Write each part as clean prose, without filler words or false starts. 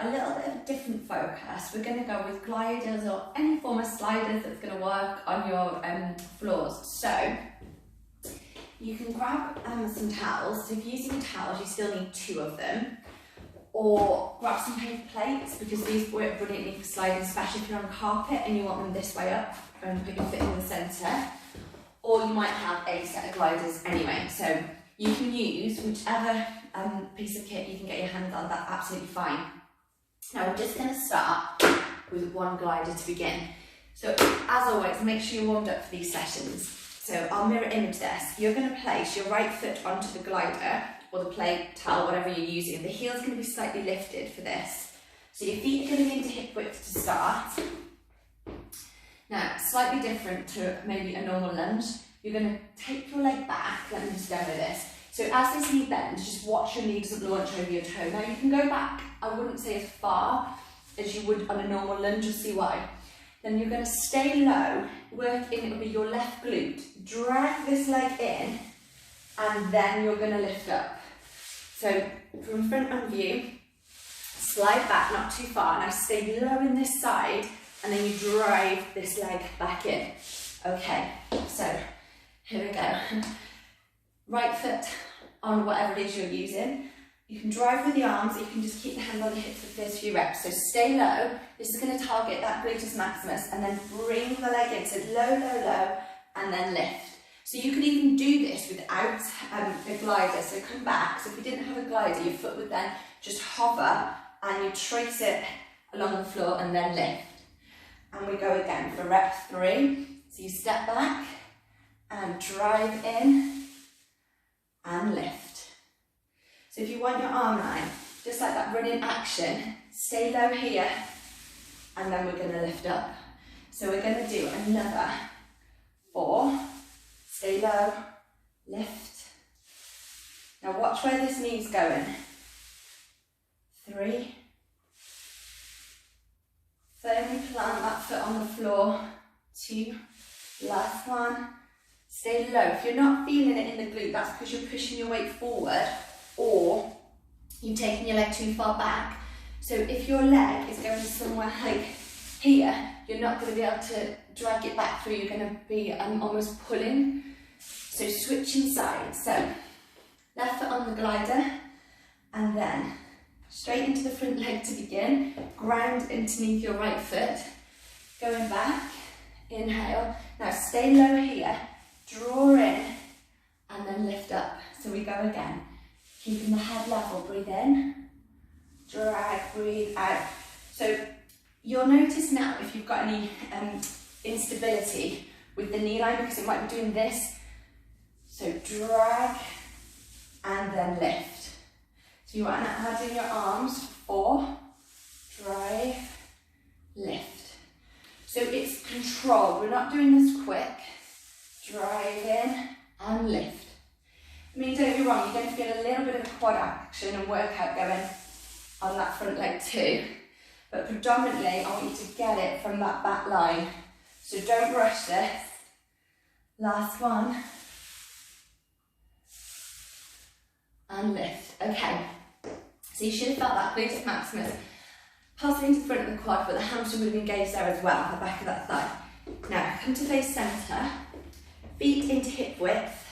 a little bit of a different focus. We're going to go with gliders or any form of sliders that's going to work on your floors. So you can grab some towels. So if you're using towels, you still need 2 of them. Or grab some paper plates, because these work brilliantly for sliding, especially if you're on carpet and you want them this way up and put your foot in the centre. Or you might have a set of gliders anyway. So you can use whichever piece of kit you can get your hands on, that's absolutely fine. Now we're just going to start with 1 glider to begin. So as always, make sure you're warmed up for these sessions. So I'll mirror image this. You're going to place your right foot onto the glider, or the plate, towel, whatever you're using. The heel's going to be slightly lifted for this. So your feet are going to be into hip width to start. Now, slightly different to maybe a normal lunge, you're going to take your leg back. Let me just demo this. So as this knee bends, just watch your knee doesn't launch over your toe. Now you can go back, I wouldn't say as far as you would on a normal lunge, you'll see why. Then you're going to stay low, work in, it'll be your left glute. Drag this leg in, and then you're going to lift up. So from front on view, slide back, not too far. Now stay low in this side, and then you drive this leg back in. Okay, so here we go. Right foot on whatever it is you're using. You can drive with the arms, you can just keep the hand on the hips for the first few reps. So stay low. This is going to target that gluteus maximus, and then bring the leg in. So low, low, low, and then lift. So you could even do this without a glider. So come back. So if you didn't have a glider, your foot would then just hover, and you trace it along the floor and then lift. And we go again for rep 3. So you step back and drive in and lift. So if you want your arm line, just like that running action, stay low here, and then we're going to lift up. So we're going to do another 4. Stay low, lift. Now watch where this knee's going. 3. Firmly plant that foot on the floor. 2. Last one. Stay low. If you're not feeling it in the glute, that's because you're pushing your weight forward, or you're taking your leg too far back. So if your leg is going somewhere like here, you're not going to be able to drag it back through. You're going to be almost pulling. So switching sides. So left foot on the glider, and then straight into the front leg to begin. Ground underneath your right foot. Going back. Inhale. Now stay low here. Draw in, and then lift up. So we go again. Keeping the head level. Breathe in. Drag. Breathe out. So you'll notice now if you've got any instability with the knee line, because it might be doing this. So drag and then lift. So you want to add in your arms. 4, drive, lift. So it's controlled. We're not doing this quick. Drive in and lift. I mean, don't get me wrong, you're going to get a little bit of a quad action and workout going on that front leg too. But predominantly, I want you to get it from that back line. So don't rush this. Last one. And lift. Okay. So you should have felt that gluteus maximus passing into the front of the quad, but the hamstring would have engaged there as well, the back of that thigh. Now, come to face centre. Feet into hip width.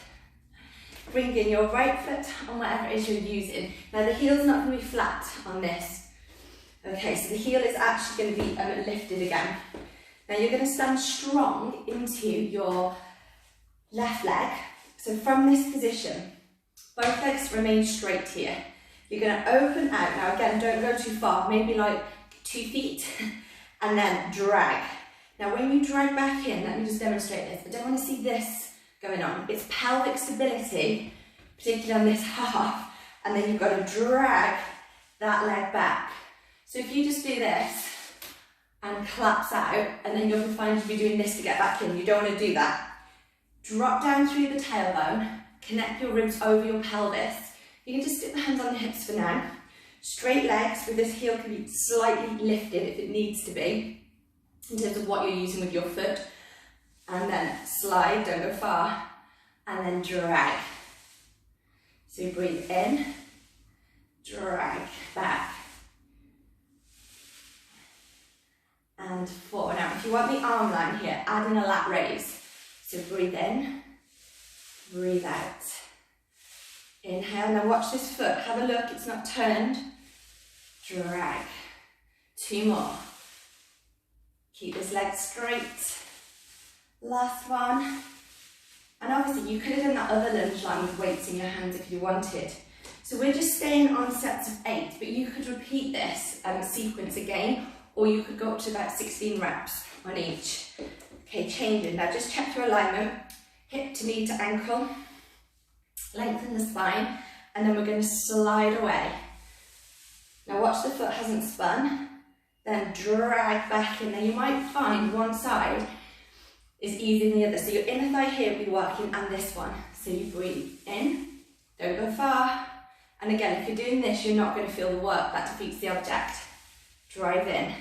Bring in your right foot on whatever it is you're using. Now the heel's not going to be flat on this. Okay, so the heel is actually going to be lifted again. Now you're going to stand strong into your left leg. So from this position, both legs remain straight here. You're going to open out. Now again, don't go too far, maybe like 2 feet, and then drag. Now when you drag back in, let me just demonstrate this. I don't want to see this going on. It's pelvic stability, particularly on this half, and then you've got to drag that leg back. So if you just do this and collapse out, and then you'll find you'll be doing this to get back in, you don't want to do that. Drop down through the tailbone, connect your ribs over your pelvis. You can just stick the hands on the hips for now. Straight legs, with this heel can be slightly lifted if it needs to be, in terms of what you're using with your foot. And then slide, don't go far, and then drag. So breathe in, drag back, and 4. Now, if you want the arm line here, add in a lat raise. So breathe in, breathe out. Inhale, now watch this foot, have a look, it's not turned. Drag. 2 more. Keep this leg straight. Last one. And obviously you could have done that other lunge line with weights in your hands if you wanted. So we're just staying on sets of 8, but you could repeat this sequence again, or you could go up to about 16 reps on each. Okay, changing. Now just check your alignment. Hip to knee to ankle. Lengthen the spine, and then we're going to slide away. Now watch the foot hasn't spun, then drag back in. Now you might find one side is easier than the other. So your inner thigh here will be working and this one. So you breathe in, don't go far. And again, if you're doing this, you're not going to feel the work, that defeats the object. Drive in,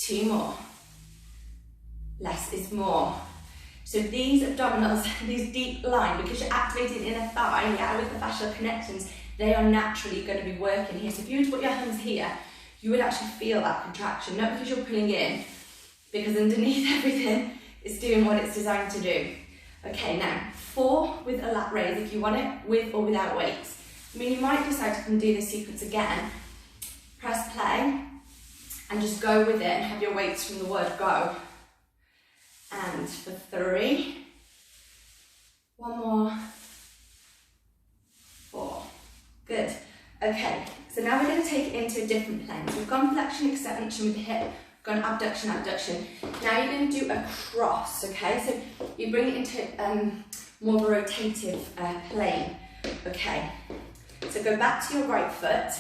2 more. Less is more. So these abdominals, these deep line, because you're activating inner thigh, yeah, with the fascial connections, they are naturally going to be working here. So if you were to put your hands here, you would actually feel that contraction, not because you're pulling in, because underneath everything is doing what it's designed to do. Okay, now 4 with a lat raise if you want it, with or without weights. I mean, you might decide to come do this sequence again. Press play and just go with it and have your weights from the word go. And for 3, 1 more, 4. Good. Okay, so now we're going to take it into a different plane. So we've gone flexion, extension with the hip, we've gone abduction, abduction. Now you're going to do a cross, okay? So you bring it into more of a rotative plane, okay? So go back to your right foot.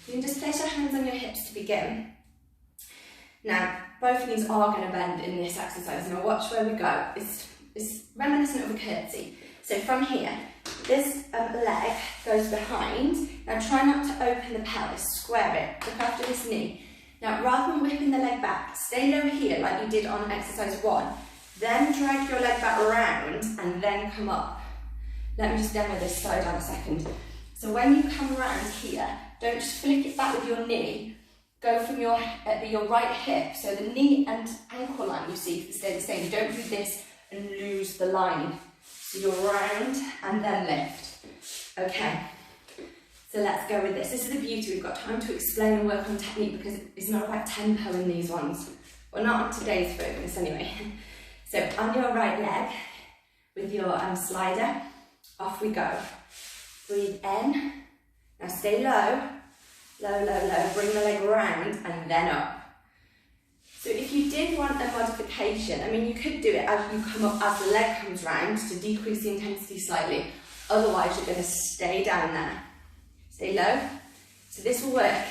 You can just place your hands on your hips to begin. Now, both knees are going to bend in this exercise. Now watch where we go. It's reminiscent of a curtsy. So from here, this leg goes behind. Now try not to open the pelvis, square it, look after this knee. Now rather than whipping the leg back, stay low here like you did on exercise 1. Then drag your leg back around and then come up. Let me just demo this, slow down a second. So when you come around here, don't just flick it back with your knee. Go from your right hip, so the knee and ankle line you see stay the same. Don't do this and lose the line. So you're round and then lift. Okay, so let's go with this. This is the beauty, we've got time to explain and work on technique because it's not about tempo in these ones. Well, not on today's focus anyway. So on your right leg, with your slider, off we go. Breathe in, now stay low. Low, low, low, bring the leg around and then up. So if you did want a modification, I mean, you could do it as you come up, as the leg comes round to decrease the intensity slightly. Otherwise, you're going to stay down there. Stay low. So this will work,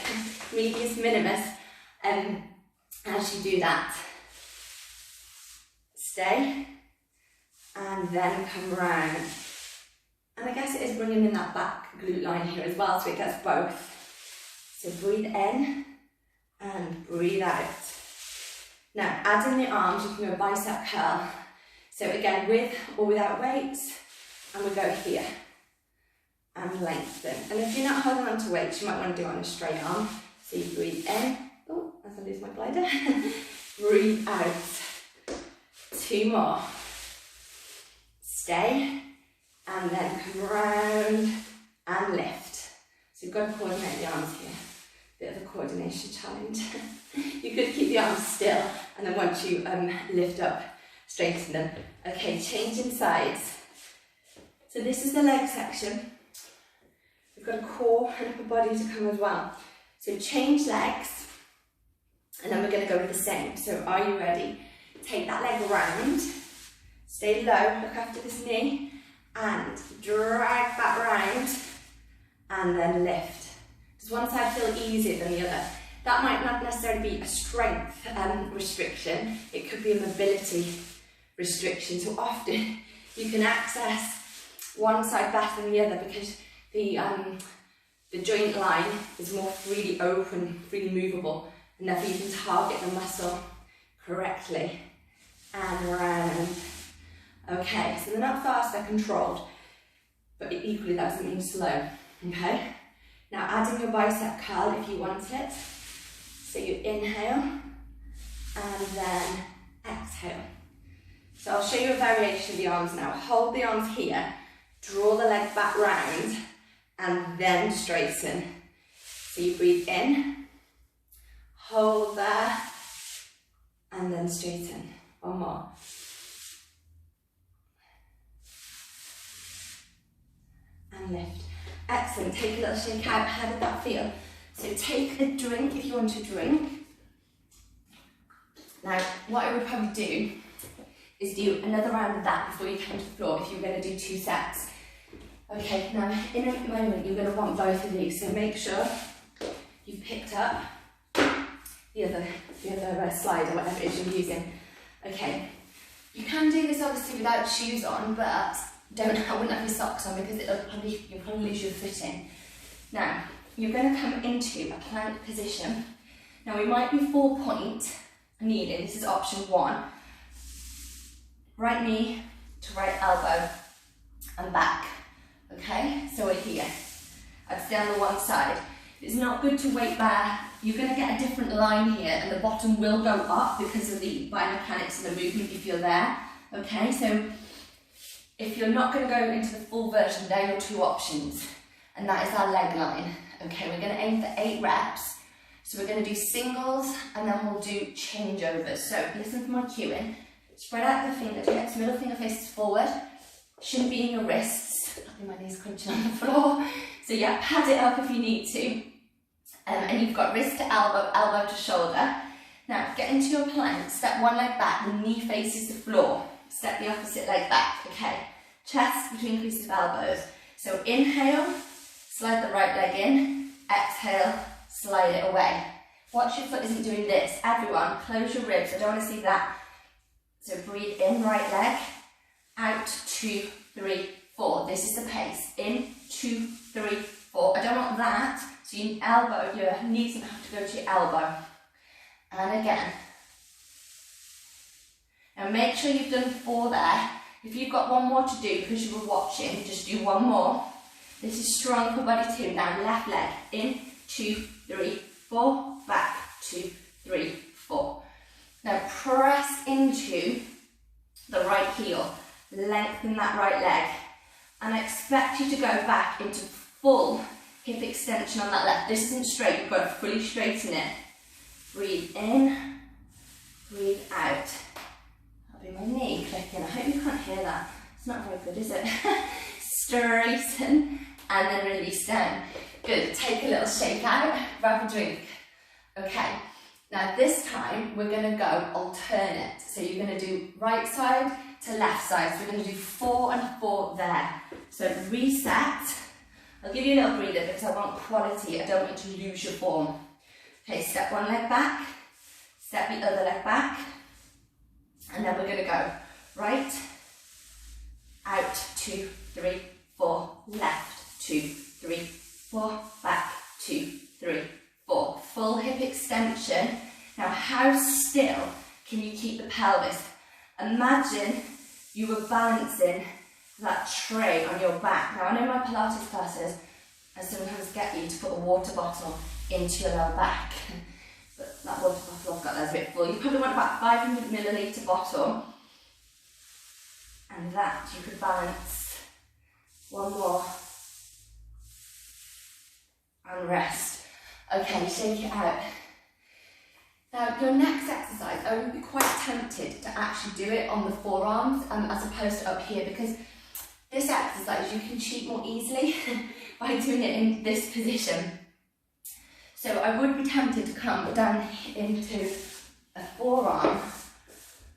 medius minimus, as you do that. Stay, and then come round. And I guess it is bringing in that back glute line here as well, so it gets both. So breathe in and breathe out. Now add in the arms, you can go bicep curl. So again, with or without weights, and we go here and lengthen. And if you're not holding on to weights, you might want to do it on a straight arm. So you breathe in, oh, as I lose my glider. Breathe out. 2 more. Stay, and then come round and lift. So you've got to coordinate the arms here. Bit of a coordination challenge. You could keep the arms still, and then once you lift up, straighten them. Okay, changing sides. So this is the leg section. We've got a core and upper body to come as well. So change legs, and then we're going to go with the same. So are you ready? Take that leg round, stay low, look after this knee, and drag that round, and then lift. Does one side feel easier than the other? That might not necessarily be a strength restriction, it could be a mobility restriction. So often you can access one side better than the other because the joint line is more freely open, freely movable, and therefore you can target the muscle correctly. And round. Okay, so they're not fast, they're controlled, but equally that doesn't mean slow, okay? Now add in your bicep curl if you want it. So you inhale and then exhale. So I'll show you a variation of the arms now. Hold the arms here, draw the leg back round, and then straighten. So you breathe in, hold there, and then straighten. One more. And lift. Excellent. Take a little shake out. How did that feel? So take a drink if you want to drink. Now, what I would probably do is do another round of that before you come to the floor if you're going to do 2 sets. Okay, now in a moment you're going to want both of these, so make sure you've picked up the other slide or whatever it is you're using. Okay, you can do this obviously without shoes on, but I wouldn't have your socks on because you'll probably lose your footing. Now, you're going to come into a plank position. Now we might be 4-point kneeling, this is option 1. Right knee to right elbow and back. Okay, so we're here. I'd stay on the one side. It's not good to weight bear. You're going to get a different line here and the bottom will go up because of the biomechanics of the movement if you're there. Okay, so if you're not going to go into the full version, there are your 2 options. And that is our leg line. Okay, we're going to aim for 8 reps. So we're going to do singles and then we'll do changeovers. So listen for my cueing. Spread out the fingertips, middle finger faces forward. Shouldn't be in your wrists. I think my knees crunching on the floor. So yeah, pad it up if you need to. And you've got wrist to elbow, elbow to shoulder. Now get into your plank, step one leg back, the knee faces the floor. Step the opposite leg back, okay. Chest between creases of elbows. So inhale, slide the right leg in. Exhale, slide it away. Watch your foot isn't doing this. Everyone, close your ribs. I don't want to see that. So breathe in, right leg, out, 2, 3, 4. This is the pace. In, 2, 3, 4. I don't want that. So your elbow, your knees don't have to go to your elbow. And again. Now make sure you've done 4 there. If you've got 1 more to do because you were watching, just do 1 more. This is strong upper body 2. Now left leg, in, 2, 3, 4, back, 2, 3, 4. Now press into the right heel, lengthen that right leg, and I expect you to go back into full hip extension on that left. This isn't straight, you've got to fully straighten it. Breathe in, breathe out. That'll be my knee clicking. I hope you can't hear that. It's not very good, is it? Straighten and then release down. Good, take a little shake out, grab a drink. Okay. Now this time we're going to go alternate. So you're going to do right side to left side. So we're going to do 4 and 4 there. So reset. I'll give you a little breather because I want quality. I don't want you to lose your form. Okay, step one leg back. Step the other leg back. And then we're going to go right, out, 2, 3, 4, left, 2, 3, 4, back, 2, 3, 4. Full hip extension. Now how still can you keep the pelvis? Imagine you were balancing that tray on your back. Now I know my Pilates classes, I sometimes get you to put a water bottle into your lower back. But that water bottle I've got there's a bit full. You probably want about 500ml bottle. And that you could balance. 1 more. And rest. Okay, shake it out. Now, your next exercise, I would be quite tempted to actually do it on the forearms as opposed to up here because this exercise you can cheat more easily by doing it in this position. So I would be tempted to come down into a forearm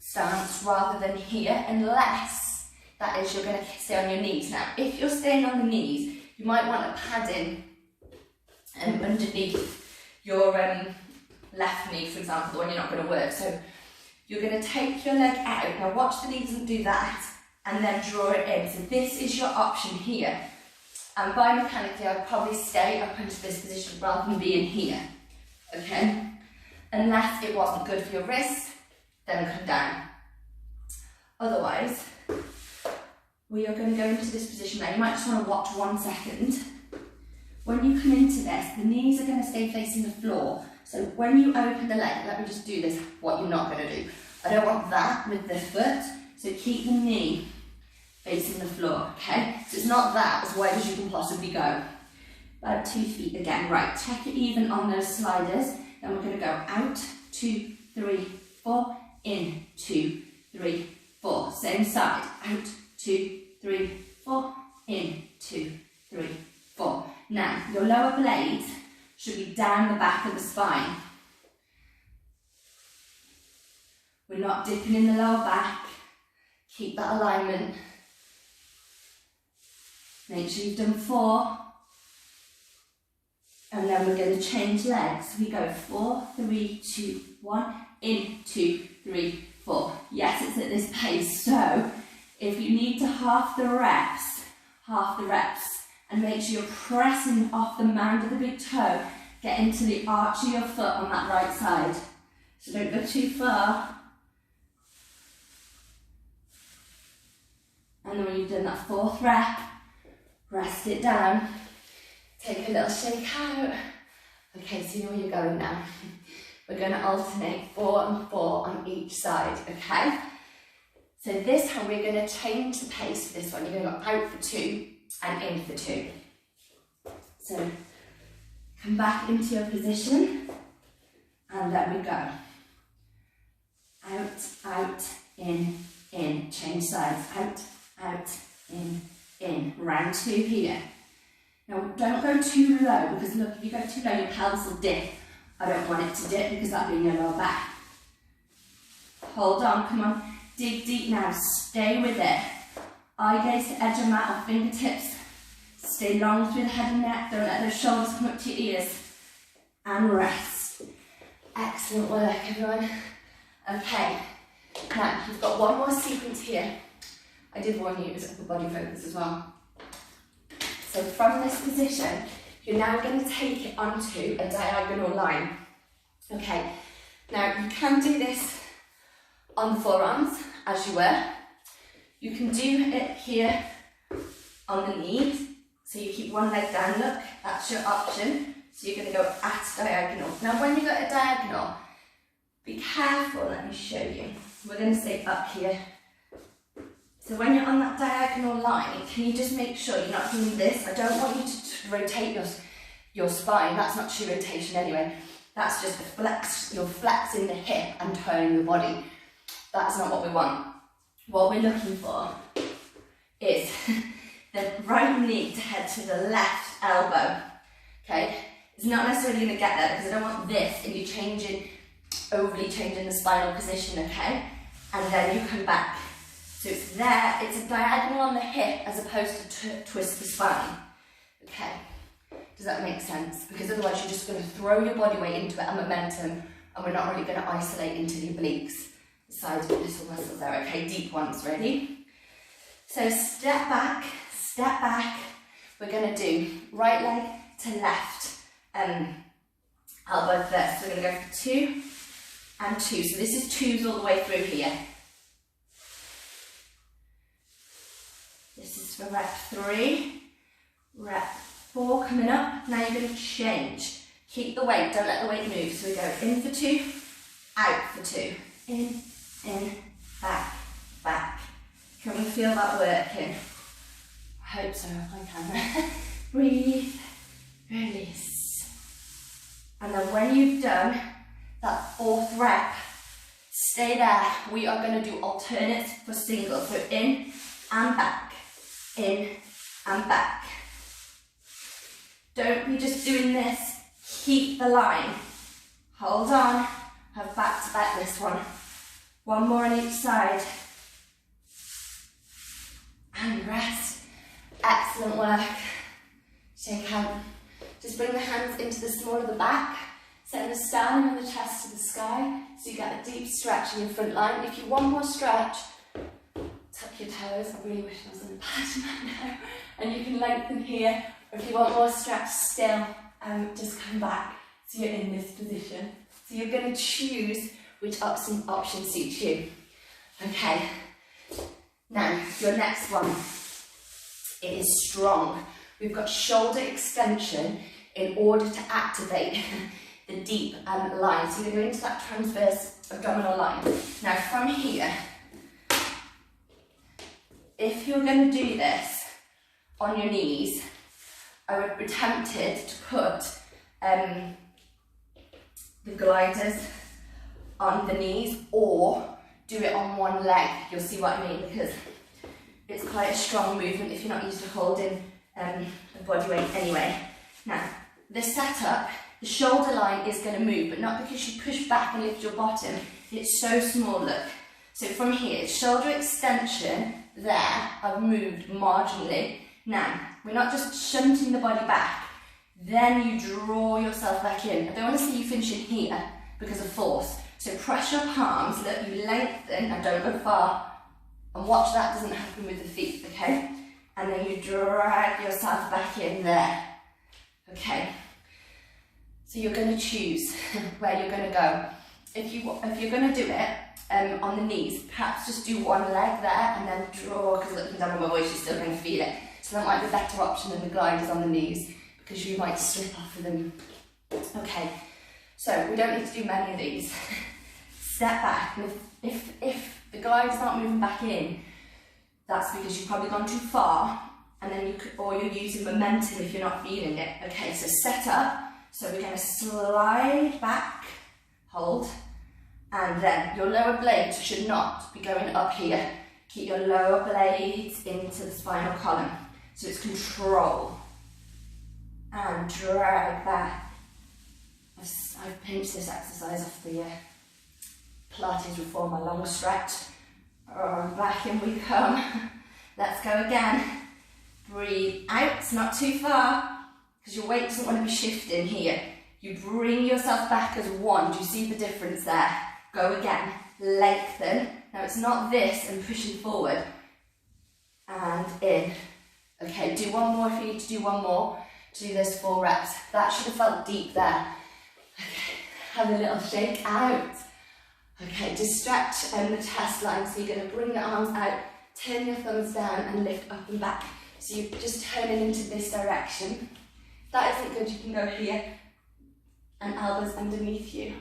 stance rather than here unless that is you're going to stay on your knees. Now, if you're staying on the knees, you might want a padding underneath your left knee, for example, the one you're not going to work. So you're going to take your leg out. Now watch the knee doesn't do that, and then draw it in. So this is your option here. And biomechanically, I'd probably stay up into this position rather than being here. Okay? Unless it wasn't good for your wrist, then come down. Otherwise, we are going to go into this position now. You might just want to watch 1 second. When you come into this, the knees are going to stay facing the floor. So when you open the leg, let me just do this, what you're not going to do. I don't want that with the foot, so keep the knee facing the floor, okay? So it's not that, as wide as you can possibly go. About 2 feet again. Right, check it even on those sliders. Then we're going to go out, 2, 3, 4, in, 2, 3, 4. Same side, out, 2, 3, 4, in, 2, 3, 4. Now, your lower blades should be down the back of the spine. We're not dipping in the lower back. Keep that alignment. Make sure you've done 4. And then we're going to change legs. We go 4, 3, 2, 1, in, 2, 3, 4. Yes, it's at this pace. So if you need to half the reps, and make sure you're pressing off the mound of the big toe, get into the arch of your foot on that right side. So don't go too far. And then when you've done that 4th rep, rest it down. Take a little shake out. Okay, so you know where you're going now. We're going to alternate 4 and 4 on each side, okay? So this time we're going to change the pace for this one. You're going to go out for 2 and in for 2. So come back into your position and there we go. Out, out, in, change sides, out, in. Round 2 here. Now don't go too low, because look, if you go too low your pelvis will dip. I don't want it to dip because that'll be in your lower back. Hold on, come on, dig deep now, stay with it. Eye gaze to edge of mat or fingertips. Stay long through the head and neck, don't let those shoulders come up to your ears. And rest. Excellent work, everyone. Okay, now you've got one more sequence here. I did warn you, it was upper body focus as well. So from this position, you're now going to take it onto a diagonal line. Okay, now you can do this on the forearms, as you were. You can do it here on the knees. So you keep one leg down, look, that's your option. So you're going to go at diagonal. Now when you go at diagonal, be careful, let me show you. We're going to stay up here. So when you're on that diagonal line, can you just make sure you're not doing this? I don't want you to rotate your spine. That's not true rotation anyway. That's just a flex. You're flexing the hip and turning the body. That's not what we want. What we're looking for is the right knee to head to the left elbow. Okay? It's not necessarily going to get there because I don't want this and you overly changing the spinal position, okay? And then you come back. So it's there, it's a diagonal on the hip as opposed to twist the spine. Okay, does that make sense? Because otherwise you're just going to throw your body weight into it and momentum, and we're not really going to isolate into the obliques, the sides of the little muscles there. Okay, deep ones, ready? So step back, we're going to do right leg to left elbow first. So we're going to go for 2 and 2. So this is 2s all the way through here. This is for rep 3, rep 4 coming up. Now you're going to change. Keep the weight, don't let the weight move. So we go in for 2, out for 2. In, back. Can we feel that working? I hope so, I can. Breathe, release. And then when you've done that 4th rep, stay there. We are going to do alternates for singles. So in and back. In and back. Don't be just doing this, keep the line. Hold on, have back to back this one. One more on each side. And rest. Excellent work. Shake out. Just bring the hands into the small of the back. Send the sternum and the chest to the sky so you get a deep stretch in your front line. If you want more stretch, tuck your toes. I really wish I was on the pattern right now. And you can lengthen here. Or if you want more stretch still, just come back so you're in this position. So you're going to choose which option suits you. Okay. Now, your next one, it is strong. We've got shoulder extension in order to activate the deep line. So you're going into that transverse abdominal line. Now from here, if you're going to do this on your knees, I would be tempted to put the gliders on the knees or do it on one leg. You'll see what I mean, because it's quite a strong movement if you're not used to holding the body weight anyway. Now, this setup, the shoulder line is going to move, but not because you push back and lift your bottom. It's so small, look. So from here, shoulder extension, there, I've moved marginally. Now, we're not just shunting the body back, then you draw yourself back in. I don't want to see you finishing here because of force. So press your palms, look, you lengthen, and don't go far, and watch that doesn't happen with the feet, okay? And then you drag yourself back in there, okay? So you're going to choose where you're going to go. If you're going to do it on the knees, perhaps just do one leg there and then draw, because looking down on my waist, you're still going to feel it. So that might be a better option than the gliders on the knees, because you might slip off of them. Okay, so we don't need to do many of these. Step back, and if the gliders aren't moving back in, that's because you've probably gone too far, and then or you're using momentum if you're not feeling it. Okay, so set up. So we're going to slide back, hold, and then your lower blades should not be going up here. Keep your lower blades into the spinal column. So it's control. And drag back. I've pinched this exercise off the Pilates Reformer long stretch. Back in we come. Let's go again. Breathe out, not too far, because your weight doesn't want to be shifting here. You bring yourself back as one. Do you see the difference there? Go again. Lengthen. Now it's not this and pushing forward. And in. Okay, do one more if you need to do one more. To do those 4 reps. That should have felt deep there. Okay, have a little shake out. Okay, just stretch the chest line. So you're going to bring your arms out, turn your thumbs down and lift up and back. So you're just turning into this direction. If that isn't good, you can go here and elbows underneath you.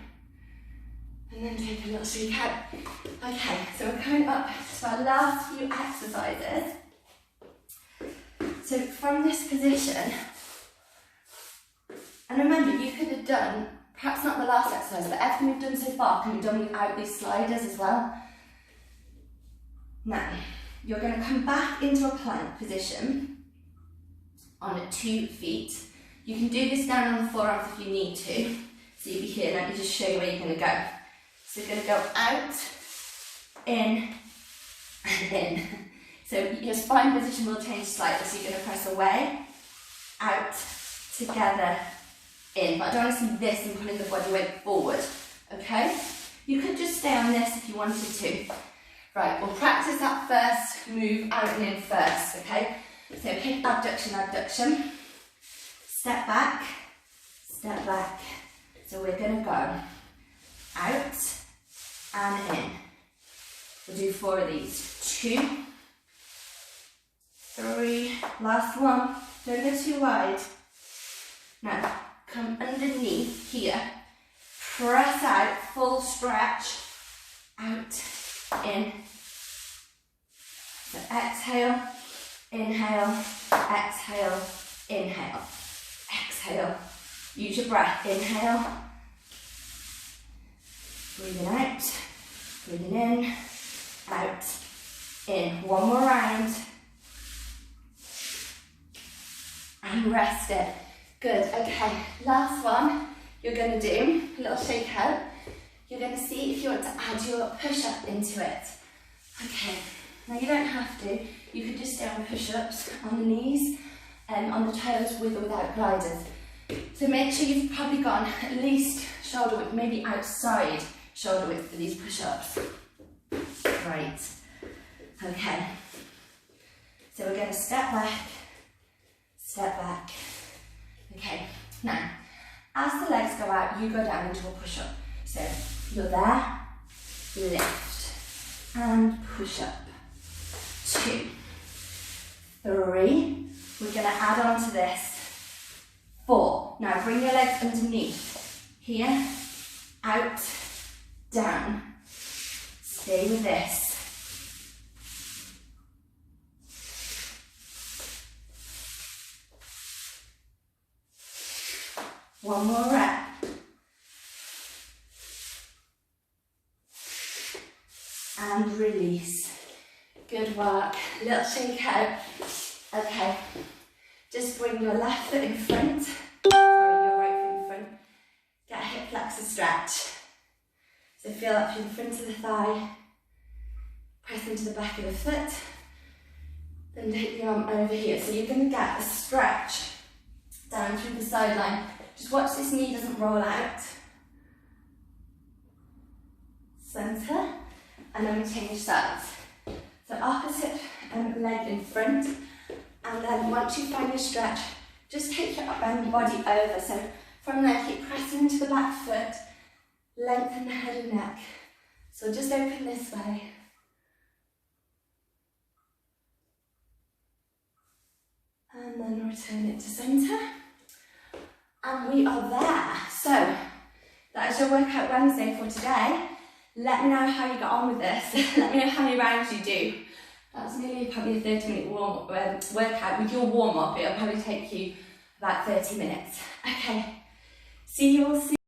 And then take a little shake out. Okay, so we're coming up to our last few exercises. So from this position, and remember, you could have done, perhaps not the last exercise, but everything we've done so far can be done without these sliders as well. Now, you're going to come back into a plank position on 2 feet. You can do this down on the forearms if you need to. So you'll be here, let me just show you where you're going to go. So you're going to go out, in, and in. So your spine position will change slightly, so you're going to press away, out, together, in. But I don't want to see this and pulling the body weight forward, okay? You could just stay on this if you wanted to. Right, we'll practice that first move out and in first, okay? So hip abduction, abduction. Step back, step back. So we're going to go out and in. We'll do 4 of these. 2, 3, last one. Don't go too wide. Now, come underneath here. Press out, full stretch. Out, in. So exhale, inhale, exhale, inhale, exhale. Use your breath. Inhale. Breathing out, breathing in, out, in. One more round. And rest it. Good, okay, last one. You're going to do a little shake out. You're going to see if you want to add your push-up into it. Okay, now you don't have to. You could just stay on push-ups on the knees and on the toes with or without gliders. So make sure you've probably gone at least shoulder width, maybe outside shoulder width for these push-ups. Right, okay. So we're going to step back, step back. Okay, now, as the legs go out, you go down into a push-up. So you're there, lift, and push up. 2, 3, We're going to add on to this. 4. Now bring your legs underneath. Here, out, down. Stay with this. One more rep. And release. Good work. Little shake out. Okay. Just bring your left foot in front. Sorry, your right foot in front. Get a hip flexor stretch. So feel up through the front of the thigh. Press into the back of the foot. Then take the arm over here. So you're going to get a stretch down through the sideline. Just watch this knee doesn't roll out. Centre. And then we change sides. So opposite leg in front. And then once you find your stretch, just take your body over. So from there, keep pressing into the back foot. Lengthen the head and neck. So just open this way. And then return it to centre. And we are there. So that is your workout Wednesday for today. Let me know how you got on with this. Let me know how many rounds you do. That's nearly probably a 30-minute workout. With your warm-up, it'll probably take you about 30 minutes. Okay, see you all soon.